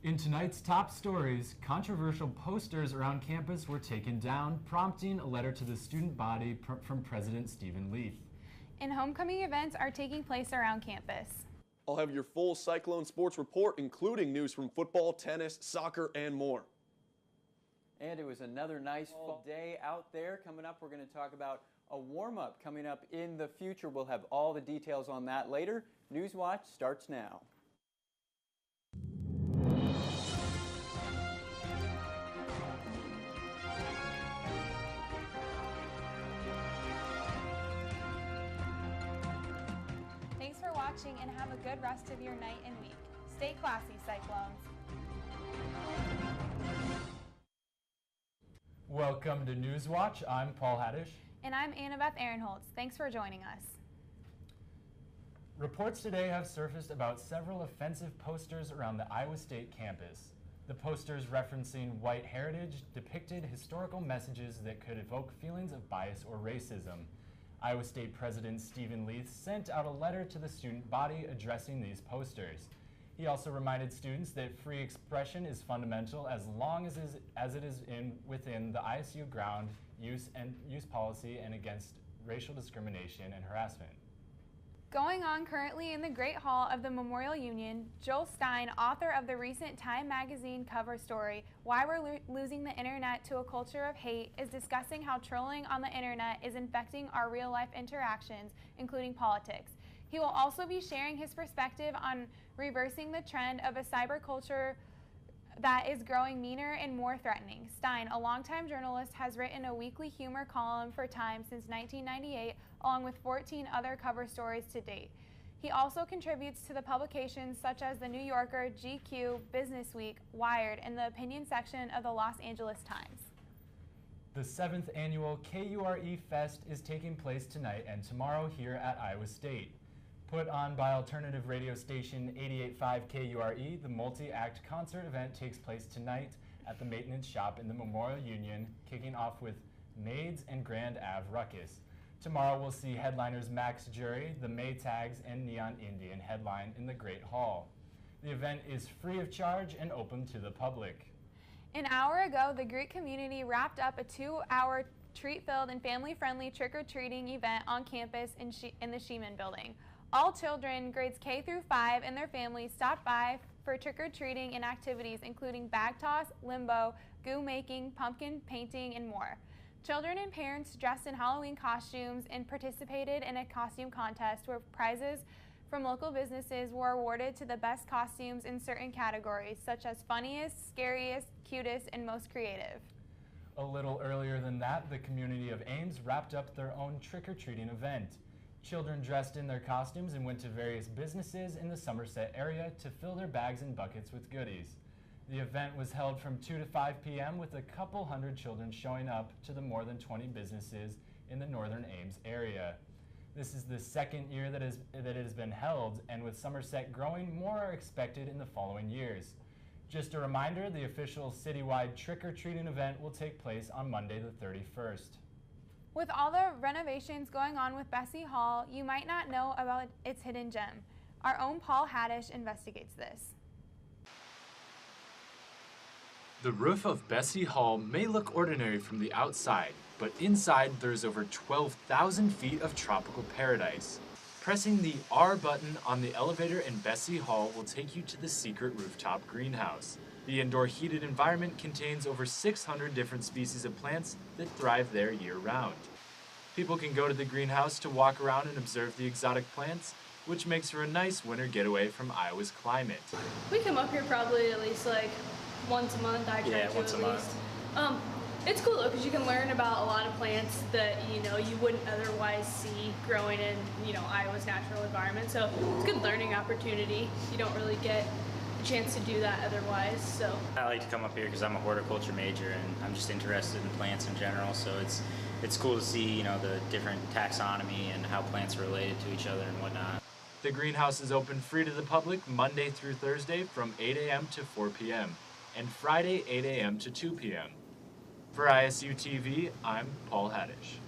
In tonight's top stories, controversial posters around campus were taken down, prompting a letter to the student body from President Stephen Leith. And homecoming events are taking place around campus. I'll have your full Cyclone Sports report, including news from football, tennis, soccer, and more. And it was another nice fall day out there. Coming up, we're going to talk about a warm-up coming up in the future. We'll have all the details on that later. Newswatch starts now. Thanks for watching and have a good rest of your night and week. Stay classy, Cyclones. Welcome to Newswatch. I'm Paul Haddish. And I'm Annabeth Ehrenholtz. Thanks for joining us. Reports today have surfaced about several offensive posters around the Iowa State campus. The posters referencing white heritage depicted historical messages that could evoke feelings of bias or racism. Iowa State President Stephen Leith sent out a letter to the student body addressing these posters. He also reminded students that free expression is fundamental as long as it is within the ISU ground use policy and against racial discrimination and harassment. Going on currently in the Great Hall of the Memorial Union, Joel Stein, author of the recent Time magazine cover story, Why We're Losing the Internet to a Culture of Hate, is discussing how trolling on the internet is infecting our real-life interactions, including politics. He will also be sharing his perspective on reversing the trend of a cyber culture that is growing meaner and more threatening. Stein, a longtime journalist, has written a weekly humor column for Time since 1998, along with 14 other cover stories to date. He also contributes to the publications such as The New Yorker, GQ, Business Week, Wired, and the opinion section of the Los Angeles Times. The 7th annual KURE Fest is taking place tonight and tomorrow here at Iowa State. Put on by alternative radio station 88.5 KURE, the multi-act concert event takes place tonight at the maintenance shop in the Memorial Union, kicking off with Maids and Grand Ave Ruckus. Tomorrow we'll see headliners Max Jury, the Maytags, and Neon Indian headline in the Great Hall. The event is free of charge and open to the public. An hour ago, the Greek community wrapped up a 2-hour treat-filled and family-friendly trick-or-treating event on campus in the Sheeman building. All children, grades K through 5, and their families stopped by for trick-or-treating and activities including bag toss, limbo, goo making, pumpkin painting, and more. Children and parents dressed in Halloween costumes and participated in a costume contest where prizes from local businesses were awarded to the best costumes in certain categories, such as funniest, scariest, cutest, and most creative. A little earlier than that, the community of Ames wrapped up their own trick-or-treating event. Children dressed in their costumes and went to various businesses in the Somerset area to fill their bags and buckets with goodies. The event was held from 2 to 5 p.m. with a couple hundred children showing up to the more than 20 businesses in the northern Ames area. This is the second year that it has been held, and with Somerset growing, more are expected in the following years. Just a reminder, the official citywide trick-or-treating event will take place on Monday the 31st. With all the renovations going on with Bessie Hall, you might not know about its hidden gem. Our own Paul Haddish investigates this. The roof of Bessie Hall may look ordinary from the outside, but inside there's over 12,000 feet of tropical paradise. Pressing the R button on the elevator in Bessie Hall will take you to the secret rooftop greenhouse. The indoor heated environment contains over 600 different species of plants that thrive there year-round. People can go to the greenhouse to walk around and observe the exotic plants, which makes for a nice winter getaway from Iowa's climate. We come up here probably at least like once a month. I try to once at a least. month. It's cool though because you can learn about a lot of plants that you wouldn't otherwise see growing in Iowa's natural environment. So it's a good learning opportunity. You don't really get a chance to do that otherwise. So I like to come up here because I'm a horticulture major and I'm just interested in plants in general. So it's cool to see the different taxonomy and how plants are related to each other and whatnot. The greenhouse is open free to the public Monday through Thursday from 8 a.m. to 4 p.m. and Friday 8 a.m. to 2 p.m. For ISU TV, I'm Paul Haddish.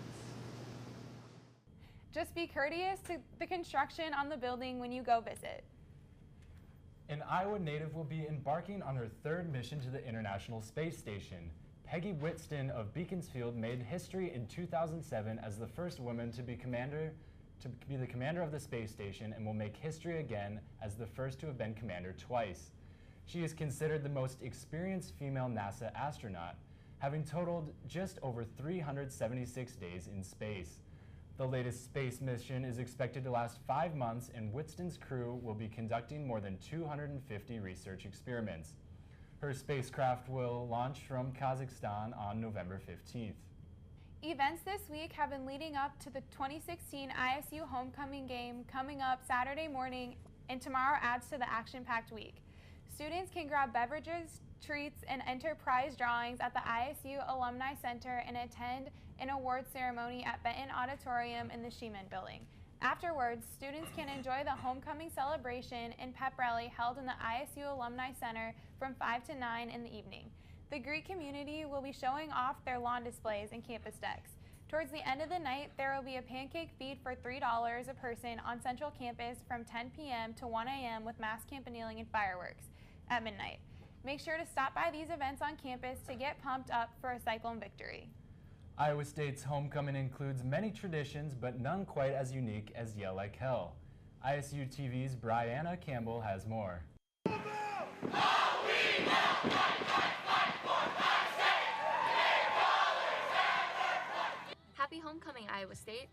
Just be courteous to the construction on the building when you go visit. An Iowa native will be embarking on her third mission to the International Space Station. Peggy Whitston of Beaconsfield made history in 2007 as the first woman to be the commander of the space station, and will make history again as the first to have been commander twice. She is considered the most experienced female NASA astronaut, having totaled just over 376 days in space. The latest space mission is expected to last 5 months, and Whitston's crew will be conducting more than 250 research experiments. Her spacecraft will launch from Kazakhstan on November 15th. Events this week have been leading up to the 2016 ISU homecoming game coming up Saturday morning, and tomorrow adds to the action-packed week. Students can grab beverages, treats, and enter prize drawings at the ISU Alumni Center and attend an award ceremony at Benton Auditorium in the Sheeman Building. Afterwards, students can enjoy the homecoming celebration and pep rally held in the ISU Alumni Center from 5 to 9 in the evening. The Greek community will be showing off their lawn displays and campus decks. Towards the end of the night, there will be a pancake feed for $3 a person on Central Campus from 10 p.m. to 1 a.m. with mass campaigning and fireworks at midnight. Make sure to stop by these events on campus to get pumped up for a Cyclone victory. Iowa State's homecoming includes many traditions, but none quite as unique as Yell Like Hell. ISU TV's Brianna Campbell has more. Happy homecoming, Iowa State!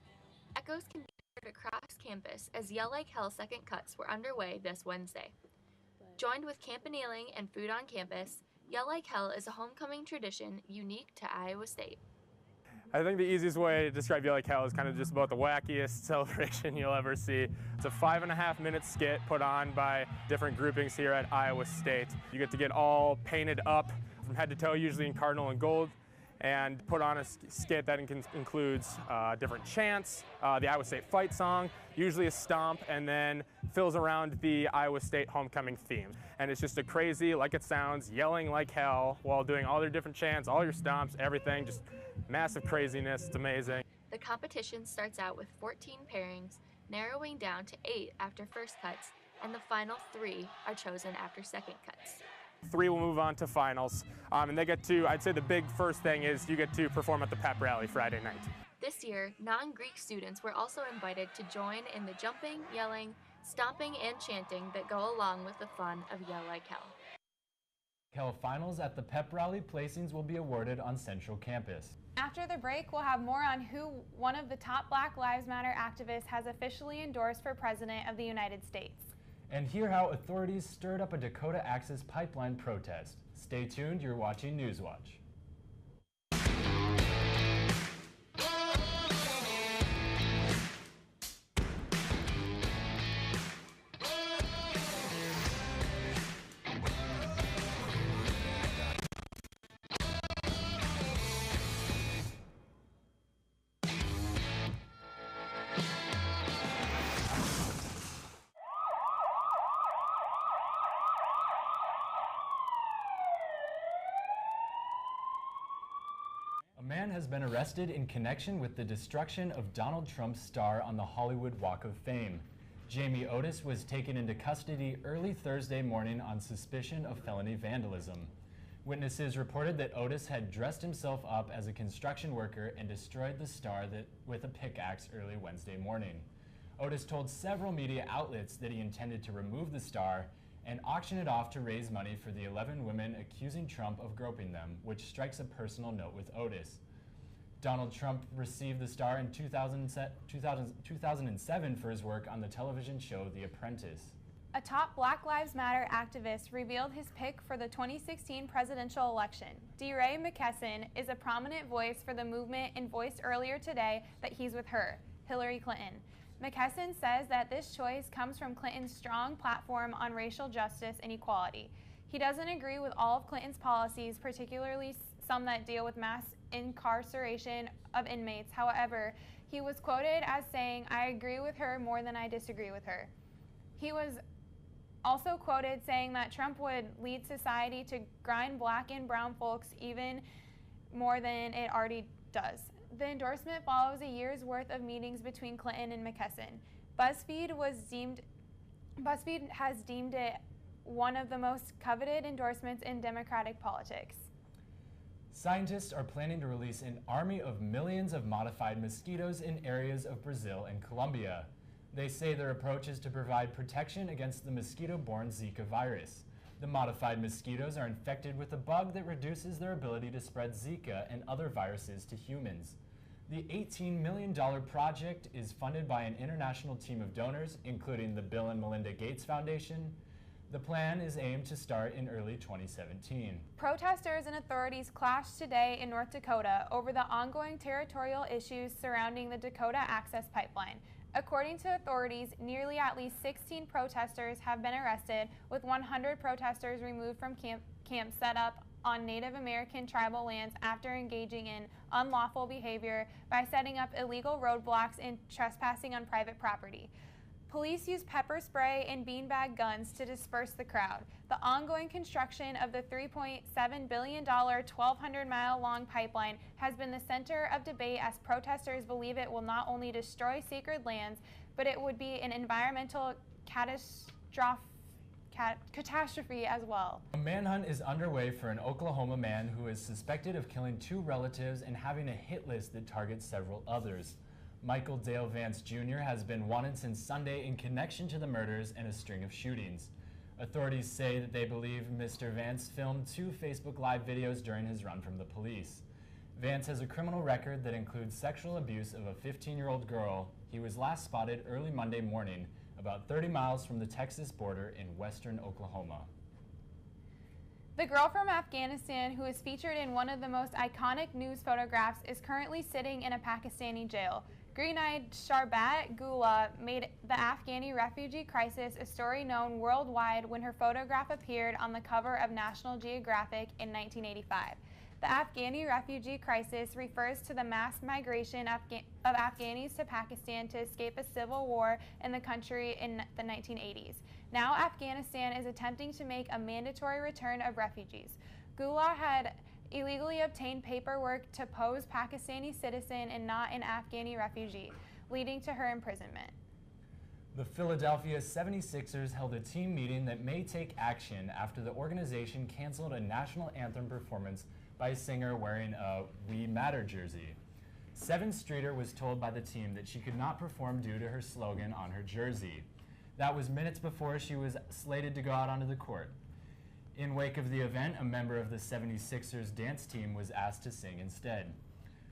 Echoes can be heard across campus as Yell Like Hell second cuts were underway this Wednesday. Joined with campaigning and food on campus, Yell Like Hell is a homecoming tradition unique to Iowa State. I think the easiest way to describe Yell Like Hell is kind of just about the wackiest celebration you'll ever see. It's a 5.5-minute skit put on by different groupings here at Iowa State. You get to get all painted up from head to toe, usually in cardinal and gold, and put on a skit that includes different chants, the Iowa State fight song, usually a stomp, and then fills around the Iowa State homecoming theme. And it's just a crazy, like it sounds, yelling like hell while doing all their different chants, all your stomps, everything, just massive craziness. It's amazing. The competition starts out with 14 pairings, narrowing down to 8 after first cuts, and the final 3 are chosen after second cuts. 3 will move on to finals, and they get to, I'd say the big first thing is you get to perform at the pep rally Friday night. This year, non-Greek students were also invited to join in the jumping, yelling, stomping, and chanting that go along with the fun of Yell Like Hell. Hell finals at the pep rally placings will be awarded on Central Campus. After the break, we'll have more on who one of the top Black Lives Matter activists has officially endorsed for President of the United States. And hear how authorities stirred up a Dakota Access Pipeline protest. Stay tuned, you're watching Newswatch. A man has been arrested in connection with the destruction of Donald Trump's star on the Hollywood Walk of Fame. Jamie Otis was taken into custody early Thursday morning on suspicion of felony vandalism. Witnesses reported that Otis had dressed himself up as a construction worker and destroyed the star with a pickaxe early Wednesday morning. Otis told several media outlets that he intended to remove the star and auction it off to raise money for the 11 women accusing Trump of groping them, which strikes a personal note with Otis. Donald Trump received the star in 2007 for his work on the television show The Apprentice. A top Black Lives Matter activist revealed his pick for the 2016 presidential election. DeRay McKesson is a prominent voice for the movement and voiced earlier today that he's with her, Hillary Clinton. McKesson says that this choice comes from Clinton's strong platform on racial justice and equality. He doesn't agree with all of Clinton's policies, particularly some that deal with mass incarceration of inmates. However, he was quoted as saying, "I agree with her more than I disagree with her." He was also quoted saying that Trump would lead society to grind black and brown folks even more than it already does. The endorsement follows a year's worth of meetings between Clinton and McKesson. BuzzFeed has deemed it one of the most coveted endorsements in Democratic politics. Scientists are planning to release an army of millions of modified mosquitoes in areas of Brazil and Colombia. They say their approach is to provide protection against the mosquito-borne Zika virus. The modified mosquitoes are infected with a bug that reduces their ability to spread Zika and other viruses to humans. The $18 million project is funded by an international team of donors, including the Bill and Melinda Gates Foundation. The plan is aimed to start in early 2017. Protesters and authorities clashed today in North Dakota over the ongoing territorial issues surrounding the Dakota Access Pipeline. According to authorities, nearly at least 16 protesters have been arrested, with 100 protesters removed from camps set up on Native American tribal lands after engaging in unlawful behavior by setting up illegal roadblocks and trespassing on private property. Police used pepper spray and beanbag guns to disperse the crowd. The ongoing construction of the $3.7 billion, 1,200-mile-long pipeline has been the center of debate as protesters believe it will not only destroy sacred lands, but it would be an environmental catastrophe as well. A manhunt is underway for an Oklahoma man who is suspected of killing 2 relatives and having a hit list that targets several others. Michael Dale Vance Jr. has been wanted since Sunday in connection to the murders and a string of shootings. Authorities say that they believe Mr. Vance filmed 2 Facebook Live videos during his run from the police. Vance has a criminal record that includes sexual abuse of a 15-year-old girl. He was last spotted early Monday morning, about 30 miles from the Texas border in western Oklahoma. The girl from Afghanistan who is featured in one of the most iconic news photographs is currently sitting in a Pakistani jail. Green-eyed Sharbat Gula made the Afghani refugee crisis a story known worldwide when her photograph appeared on the cover of National Geographic in 1985. The Afghani refugee crisis refers to the mass migration of Afghanis to Pakistan to escape a civil war in the country in the 1980s. Now Afghanistan is attempting to make a mandatory return of refugees. Gula had illegally obtained paperwork to pose Pakistani citizen and not an Afghani refugee, leading to her imprisonment. The Philadelphia 76ers held a team meeting that may take action after the organization canceled a national anthem performance by a singer wearing a We Matter jersey. Sevyn Streeter was told by the team that she could not perform due to her slogan on her jersey. That was minutes before she was slated to go out onto the court. In wake of the event, a member of the 76ers dance team was asked to sing instead.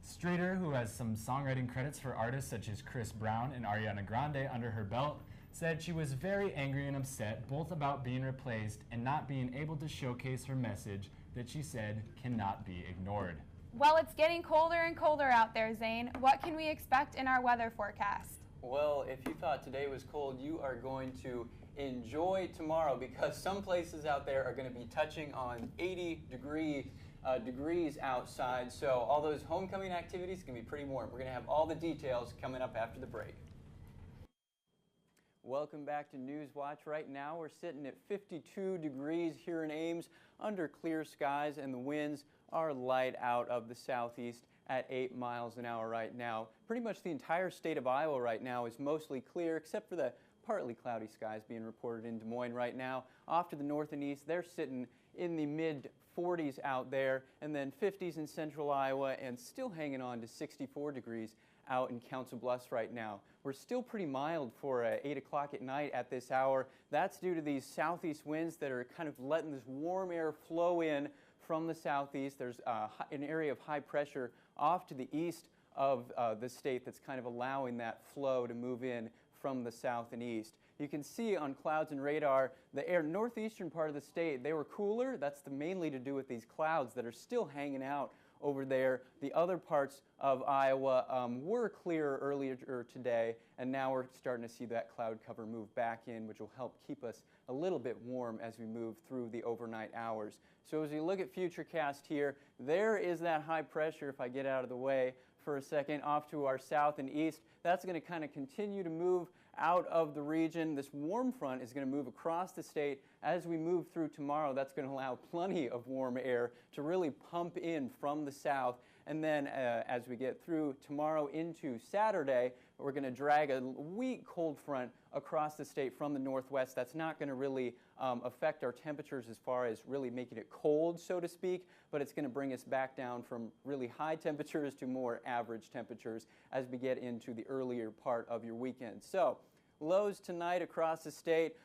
Streeter, who has some songwriting credits for artists such as Chris Brown and Ariana Grande under her belt, said she was very angry and upset both about being replaced and not being able to showcase her message that she said cannot be ignored. Well, it's getting colder and colder out there, Zane. What can we expect in our weather forecast? Well, if you thought today was cold, you are going to enjoy tomorrow because some places out there are going to be touching on 80 degrees outside. So all those homecoming activities can be pretty warm. We're going to have all the details coming up after the break. Welcome back to Newswatch. Right now we're sitting at 52 degrees here in Ames under clear skies, and the winds are light out of the southeast at 8 miles an hour right now. Pretty much the entire state of Iowa right now is mostly clear except for the partly cloudy skies being reported in Des Moines right now. Off to the north and east, they're sitting in the mid-40s out there, and then 50s in central Iowa, and still hanging on to 64 degrees out in Council Bluffs right now. We're still pretty mild for 8 o'clock at night at this hour. That's due to these southeast winds that are kind of letting this warm air flow in from the southeast. There's an area of high pressure off to the east of the state that's kind of allowing that flow to move in from the south and east. You can see on clouds and radar, the air northeastern part of the state, they were cooler. That's mainly to do with these clouds that are still hanging out over there. The other parts of Iowa were clearer earlier today, and now we're starting to see that cloud cover move back in, which will help keep us a little bit warm as we move through the overnight hours. So as we look at Futurecast here, there is that high pressure, if I get out of the way for a second, off to our south and east. That's going to kind of continue to move out of the region. This warm front is going to move across the state. As we move through tomorrow, that's going to allow plenty of warm air to really pump in from the south. And then as we get through tomorrow into Saturday, we're going to drag a weak cold front across the state from the northwest. That's not going to really affect our temperatures as far as really making it cold, so to speak, but it's going to bring us back down from really high temperatures to more average temperatures as we get into the earlier part of your weekend. So lows tonight across the state,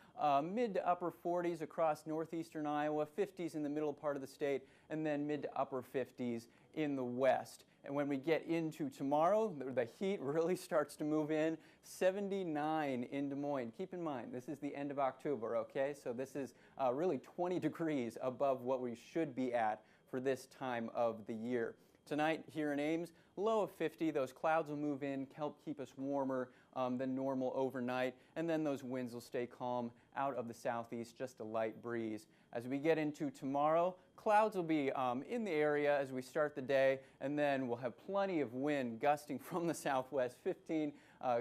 mid to upper 40s across northeastern Iowa, 50s in the middle part of the state, and then mid to upper 50s in the west. And when we get into tomorrow, the heat really starts to move in. 79 in Des Moines. Keep in mind, this is the end of October, okay? So this is really 20 degrees above what we should be at for this time of the year. Tonight here in Ames, low of 50. Those clouds will move in, help keep us warmer than normal overnight, and then those winds will stay calm out of the southeast, just a light breeze. As we get into tomorrow, clouds will be in the area as we start the day, and then we'll have plenty of wind gusting from the southwest, 15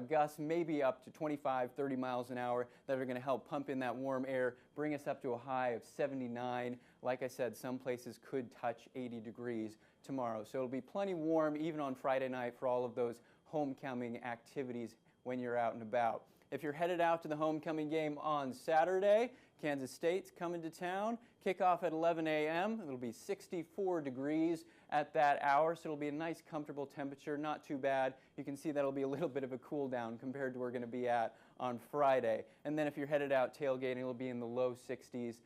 gusts, maybe up to 25, 30 miles an hour that are going to help pump in that warm air, bring us up to a high of 79. Like I said, some places could touch 80 degrees tomorrow. So it'll be plenty warm even on Friday night for all of those homecoming activities when you're out and about. If you're headed out to the homecoming game on Saturday, Kansas State's coming to town. Kickoff at 11 a.m. It'll be 64 degrees at that hour, so it'll be a nice, comfortable temperature, not too bad. You can see that'll be a little bit of a cool down compared to where we're going to be at on Friday. And then if you're headed out tailgating, it'll be in the low 60s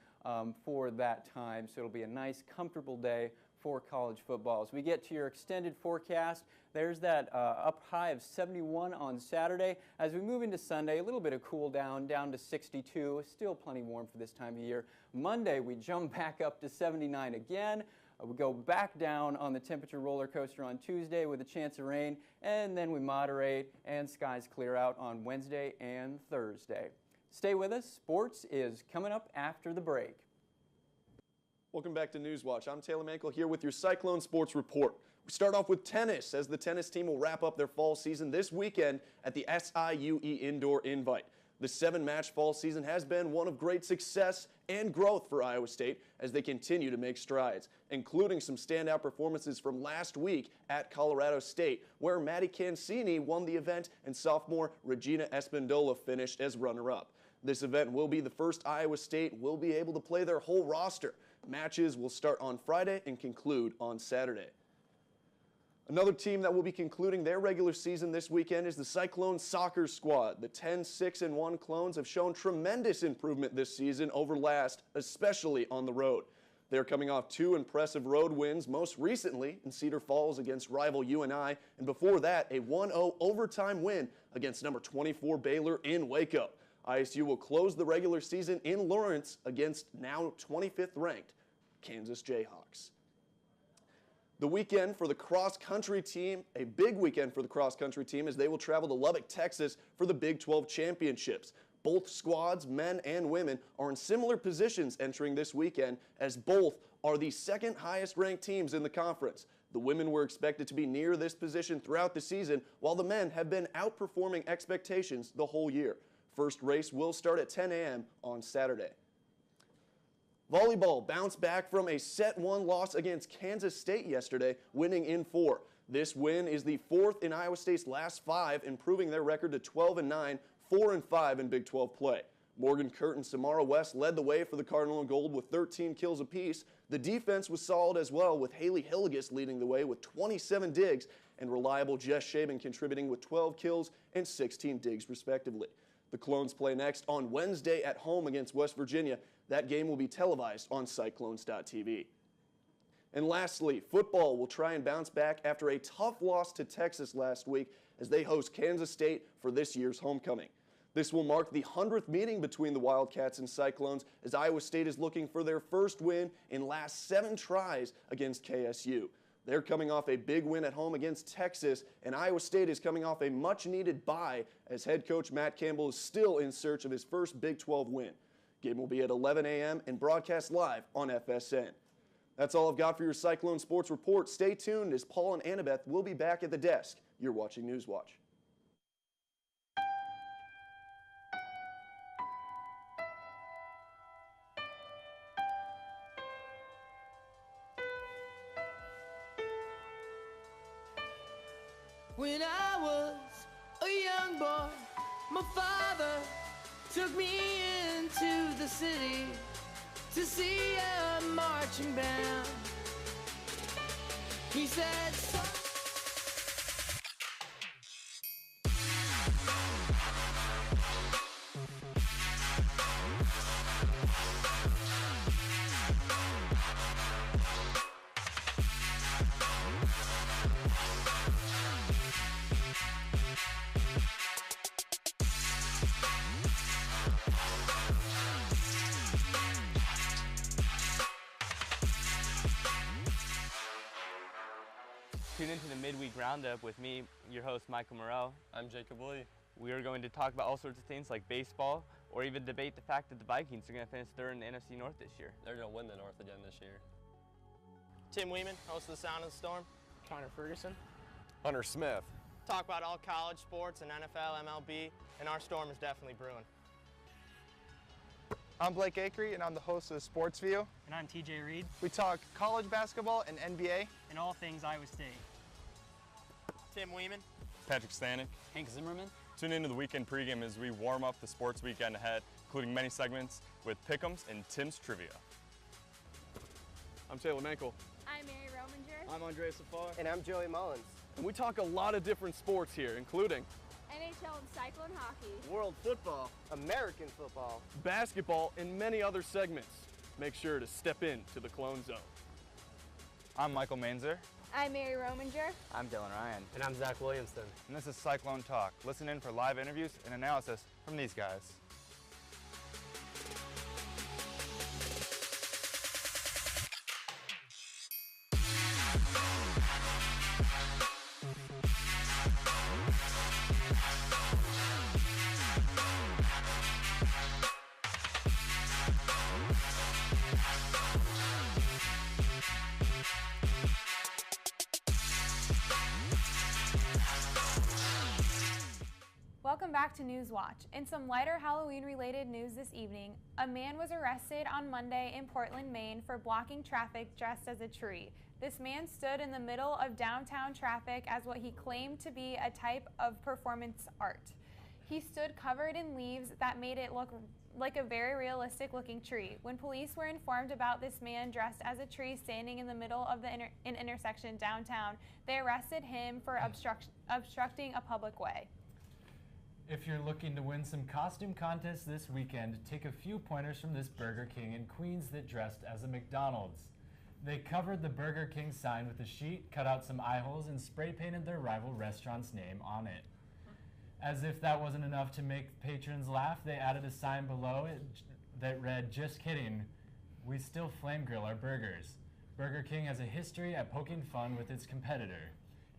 for that time, so it'll be a nice, comfortable day for college football. As we get to your extended forecast, there's that up high of 71 on Saturday. As we move into Sunday, a little bit of cool down to 62. Still plenty warm for this time of year. Monday, we jump back up to 79 again. We go back down on the temperature roller coaster on Tuesday with a chance of rain, and then we moderate and skies clear out on Wednesday and Thursday. Stay with us. Sports is coming up after the break. Welcome back to Newswatch. I'm Taylor Mankel here with your Cyclone Sports Report. We start off with tennis, as the tennis team will wrap up their fall season this weekend at the SIUE Indoor Invite. The 7-match fall season has been one of great success and growth for Iowa State as they continue to make strides, including some standout performances from last week at Colorado State, where Maddie Cancini won the event and sophomore Regina Espandola finished as runner-up. This event will be the first Iowa State will be able to play their whole roster. Matches will start on Friday and conclude on Saturday. Another team that will be concluding their regular season this weekend is the Cyclone soccer squad. The 10-6-1 Clones have shown tremendous improvement this season over last, especially on the road. They're coming off 2 impressive road wins, most recently in Cedar Falls against rival UNI, and before that, a 1-0 overtime win against number 24 Baylor in Waco. ISU will close the regular season in Lawrence against now 25th ranked Kansas Jayhawks. The weekend for the cross-country team, a big weekend for the cross-country team, as they will travel to Lubbock, Texas for the Big 12 Championships. Both squads, men and women, are in similar positions entering this weekend, as both are the second highest ranked teams in the conference. The women were expected to be near this position throughout the season, while the men have been outperforming expectations the whole year. First race will start at 10 a.m. on Saturday. Volleyball bounced back from a set 1 loss against Kansas State yesterday, winning in 4. This win is the 4th in Iowa State's last 5, improving their record to 12-9, 4-5 in Big 12 play. Morgan Kurt and Samara West led the way for the Cardinal and Gold with 13 kills apiece. The defense was solid as well, with Haley Hilligus leading the way with 27 digs, and reliable Jess Shaban contributing with 12 kills and 16 digs respectively. The Clones play next on Wednesday at home against West Virginia. That game will be televised on Cyclones.tv. And lastly, football will try and bounce back after a tough loss to Texas last week as they host Kansas State for this year's homecoming. This will mark the 100th meeting between the Wildcats and Cyclones, as Iowa State is looking for their first win in last 7 tries against KSU. They're coming off a big win at home against Texas, and Iowa State is coming off a much-needed bye as head coach Matt Campbell is still in search of his first Big 12 win. Game will be at 11 a.m. and broadcast live on FSN. That's all I've got for your Cyclone Sports Report. Stay tuned as Paul and Annabeth will be back at the desk. You're watching Newswatch. When I was a young young boy, my father took me into the city to see a marching band. He said, "Son." Tune into the midweek roundup with me, your host, Michael Moreau. I'm Jacob Lee. We are going to talk about all sorts of things like baseball, or even debate the fact that the Vikings are going to finish third in the NFC North this year. They're going to win the North again this year. Tim Weeman, host of the Sound of the Storm. Connor Ferguson. Hunter Smith. Talk about all college sports and NFL, MLB, and our Storm is definitely brewing. I'm Blake Akery, and I'm the host of Sports View. And I'm TJ Reed. We talk college basketball and NBA. And all things Iowa State. Tim Weeman. Patrick Stanek. Hank Zimmerman. Tune into the weekend pregame as we warm up the sports weekend ahead, including many segments with Pick'ems and Tim's Trivia. I'm Taylor Mankel. I'm Mary Rominger. I'm Andreas Haffar. And I'm Joey Mullins. And we talk a lot of different sports here, including NHL and cyclone hockey, world football, American football, basketball, and many other segments. Make sure to step into the Clone Zone. I'm Michael Mainzer. I'm Mary Rominger. I'm Dylan Ryan. And I'm Zach Williamson. And this is Cyclone Talk. Listen in for live interviews and analysis from these guys. Welcome back to Newswatch. In some lighter Halloween-related news this evening, a man was arrested on Monday in Portland, Maine for blocking traffic dressed as a tree. This man stood in the middle of downtown traffic as what he claimed to be a type of performance art. He stood covered in leaves that made it look like a very realistic-looking tree. When police were informed about this man dressed as a tree standing in the middle of an intersection downtown, they arrested him for obstructing a public way. If you're looking to win some costume contests this weekend, take a few pointers from this Burger King in Queens that dressed as a McDonald's. They covered the Burger King sign with a sheet, cut out some eye holes, and spray painted their rival restaurant's name on it. As if that wasn't enough to make patrons laugh, they added a sign below it that read, "Just kidding, we still flame grill our burgers." Burger King has a history at poking fun with its competitor.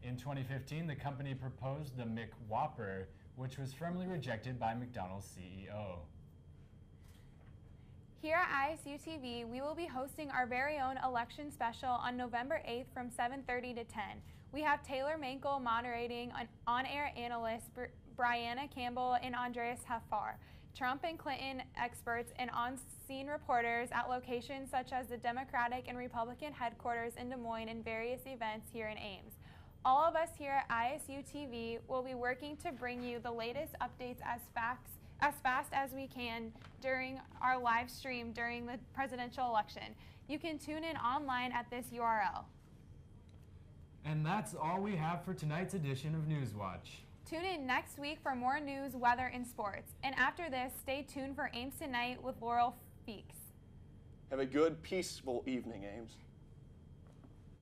In 2015, the company proposed the McWhopper, which was firmly rejected by McDonald's CEO. Here at ISU TV, we will be hosting our very own election special on November 8th from 7:30 to 10. We have Taylor Mankel moderating, on-air analysts Brianna Campbell and Andreas Haffar, Trump and Clinton experts, and on-scene reporters at locations such as the Democratic and Republican headquarters in Des Moines and various events here in Ames. All of us here at ISU TV will be working to bring you the latest updates as fast as we can during our live stream during the presidential election. You can tune in online at this URL. And that's all we have for tonight's edition of Newswatch. Tune in next week for more news, weather, and sports. And after this, stay tuned for Ames Tonight with Laurel Feeks. Have a good, peaceful evening, Ames.